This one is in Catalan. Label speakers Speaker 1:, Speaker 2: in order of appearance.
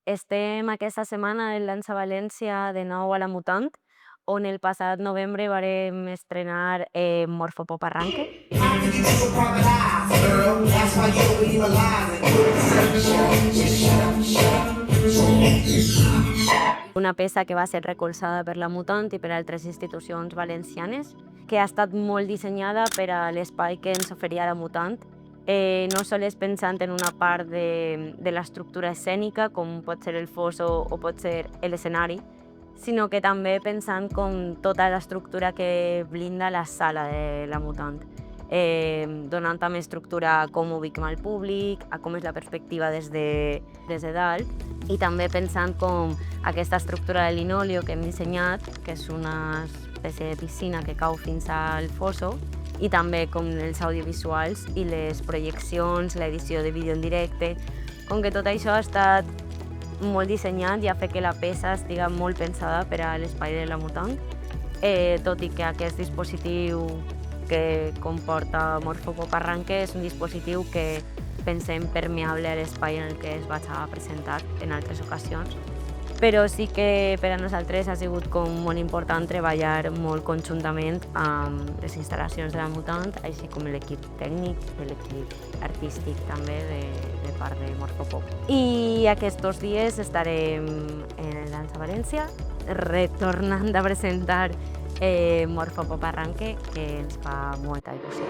Speaker 1: Estem aquesta setmana al Dansa València de nou a la Mutant, on el passat novembre varem estrenar Morfopop Arranque, una peça que va ser recolzada per la Mutant i per altres institucions valencianes, que ha estat molt dissenyada per a l'espai que ens oferia la Mutant, no sols pensant en una part de l'estructura escènica, com pot ser el foso o pot ser l'escenari, sinó que també pensant com tota l'estructura que blinda la sala de la Mutant, donant també estructura a com ubiquem el públic, a com és la perspectiva des de dalt, i també pensant com aquesta estructura de linòleo que hem dissenyat, que és una espècie de piscina que cau fins al foso, i també com els audiovisuals i les projeccions, l'edició de vídeo en directe, com que tot això ha estat molt dissenyat i ha fet que la peça estiga molt pensada per a l'espai de la Mutant, tot i que aquest dispositiu que comporta Morfopop Arranque és un dispositiu que pensem permeable a l'espai en el que es vaig a presentar en altres ocasions. Però sí que per a nosaltres ha sigut com molt important treballar molt conjuntament amb les instal·lacions de la Mutant, així com l'equip tècnic i l'equip artístic també de part de Morfopop. I aquests dies estarem en el Dansa València, retornant a presentar Morfopop Arranque, que ens fa molta il·lusió.